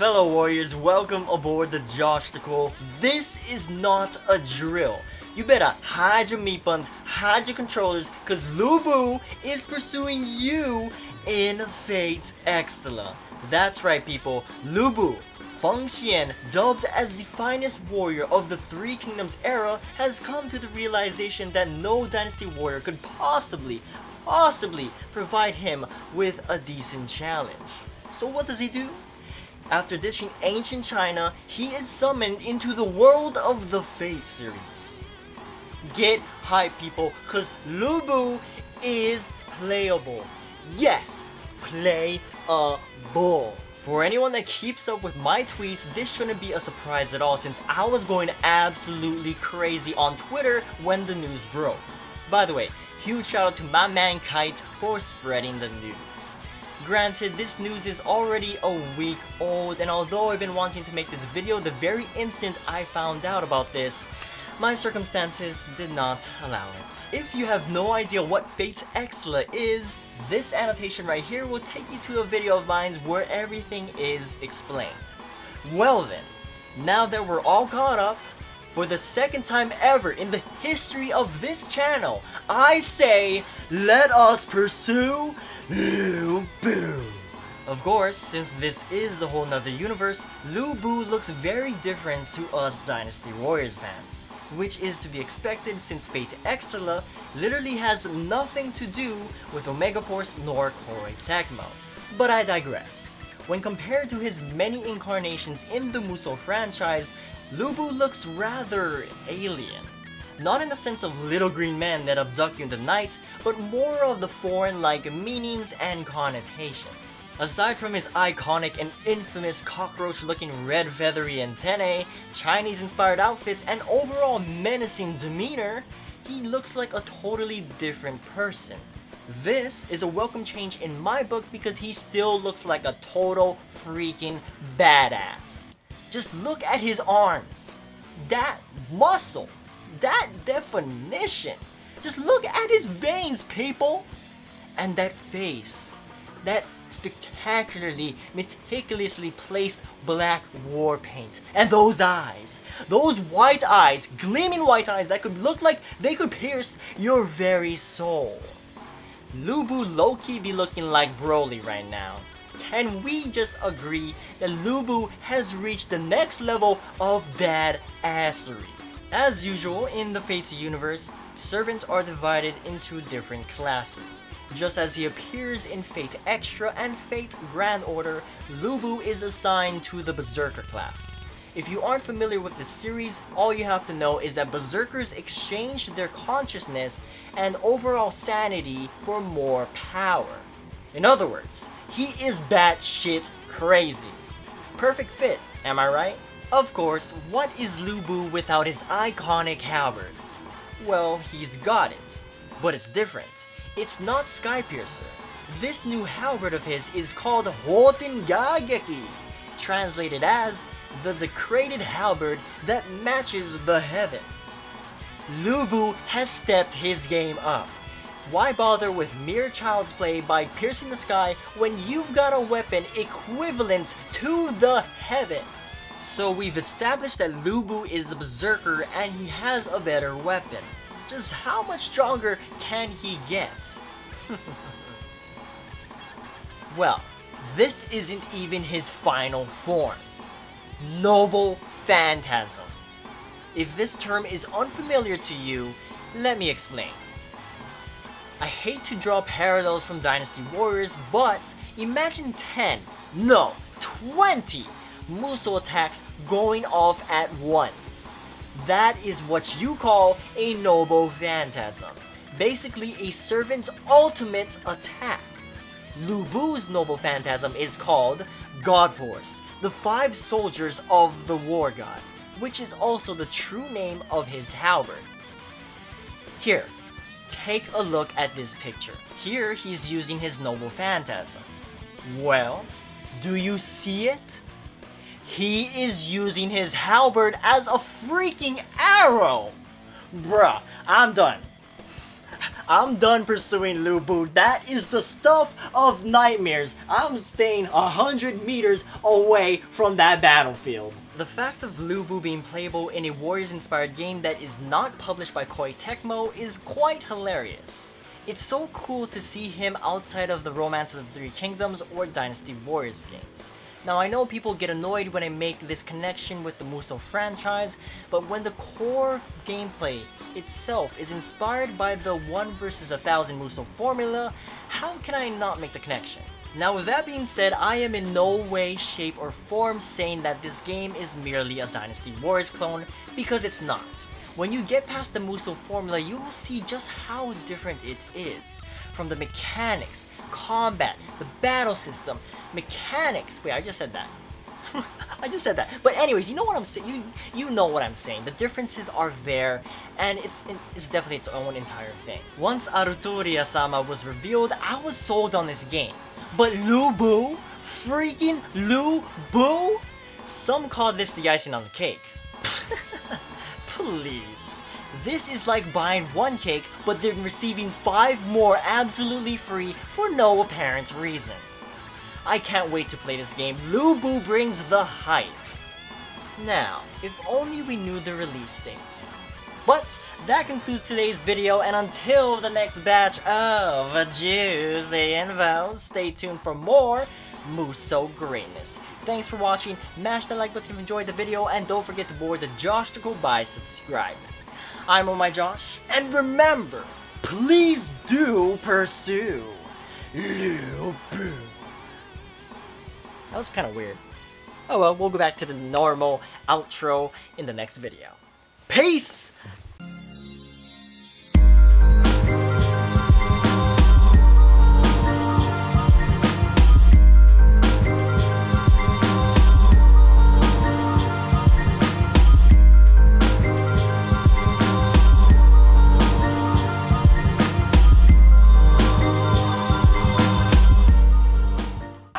fellow warriors, welcome aboard the Joshticle. This is not a drill. You better hide your meat buns, hide your controllers, cause Musou is pursuing you in Fate Extella. That's right people, Musou, Feng Xian, dubbed as the finest warrior of the Three Kingdoms era, has come to the realization that no dynasty warrior could possibly provide him with a decent challenge. So what does he do? After ditching ancient China, he is summoned into the world of the Fate series. Get hype people, cause Musou is playable. Yes, playable. For anyone that keeps up with my tweets, this shouldn't be a surprise at all since I was going absolutely crazy on Twitter when the news broke. By the way, huge shout out to my man Kite for spreading the news. Granted, this news is already a week old, and although I've been wanting to make this video the very instant I found out about this, my circumstances did not allow it. If you have no idea what Fate Extella is, this annotation right here will take you to a video of mine where everything is explained. Well then, now that we're all caught up, for the second time ever in the history of this channel, I say, let us pursue Musou. Of course, since this is a whole nother universe, Musou looks very different to us Dynasty Warriors fans, which is to be expected since Fate Extella literally has nothing to do with Omega Force nor Koroi Tech Mode. But I digress. When compared to his many incarnations in the Musou franchise, Musou looks rather alien. Not in the sense of little green men that abduct you in the night, but more of the foreign-like meanings and connotations. Aside from his iconic and infamous cockroach-looking red feathery antennae, Chinese-inspired outfits, and overall menacing demeanor, he looks like a totally different person. This is a welcome change in my book because he still looks like a total freaking badass. Just look at his arms, that muscle, that definition. Just look at his veins, people. And that face, that spectacularly, meticulously placed black war paint. And those eyes, those white eyes, gleaming white eyes that could look like they could pierce your very soul. Musou low-key be looking like Broly right now. Can we just agree that Musou has reached the next level of badassery? As usual in the Fate universe, servants are divided into different classes. Just as he appears in Fate Extra and Fate Grand Order, Musou is assigned to the Berserker class. If you aren't familiar with this series, all you have to know is that Berserkers exchange their consciousness and overall sanity for more power. In other words, he is batshit crazy. Perfect fit, am I right? Of course, what is Musou without his iconic halberd? Well, he's got it, but it's different. It's not Skypiercer. This new halberd of his is called Houtengageki, translated as the decorated halberd that matches the heavens. Musou has stepped his game up. Why bother with mere child's play by piercing the sky when you've got a weapon equivalent to the heavens? So we've established that Musou is a berserker and he has a better weapon. Just how much stronger can he get? Well, this isn't even his final form. Noble Phantasm. If this term is unfamiliar to you, let me explain. I hate to draw parallels from Dynasty Warriors, but imagine 10, no, 20 Musou attacks going off at once. That is what you call a Noble Phantasm. Basically a servant's ultimate attack. Musou's Noble Phantasm is called God Force, the 5 soldiers of the War God, which is also the true name of his halberd. Here, take a look at this picture. Here he's using his Noble Phantasm. Well, do you see it? He is using his halberd as a freaking arrow! Bruh, I'm done. I'm done pursuing Lubu. That is the stuff of nightmares. I'm staying 100 meters away from that battlefield. The fact of Lubu being playable in a Warriors-inspired game that is not published by Koei Tecmo is quite hilarious. It's so cool to see him outside of the Romance of the Three Kingdoms or Dynasty Warriors games. Now I know people get annoyed when I make this connection with the Musou franchise, but when the core gameplay itself is inspired by the 1 vs 1000 Musou formula, how can I not make the connection? Now with that being said, I am in no way, shape, or form saying that this game is merely a Dynasty Warriors clone, because it's not. When you get past the Musou formula, you will see just how different it is. From the mechanics, combat, the battle system, mechanics. Wait, I just said that. I just said that. But anyways, you know what I'm saying. You know what I'm saying. The differences are there, and it's definitely its own entire thing. Once Arturia-sama was revealed, I was sold on this game. But Lubu, freaking Lubu, some call this the icing on the cake. Please. This is like buying one cake, but then receiving 5 more absolutely free for no apparent reason. I can't wait to play this game. Lubu brings the hype. Now, if only we knew the release date. But that concludes today's video, and until the next batch of juicy info, stay tuned for more Musou greatness. Thanks for watching, mash the like button if you enjoyed the video, and don't forget to board the Joshticle by subscribing. I'm OhhhhMyJosh, and remember, please do pursue Lubu. That was kind of weird. Oh well, we'll go back to the normal outro in the next video. Peace!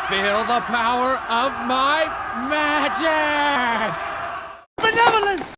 Feel the power of my magic! Benevolence!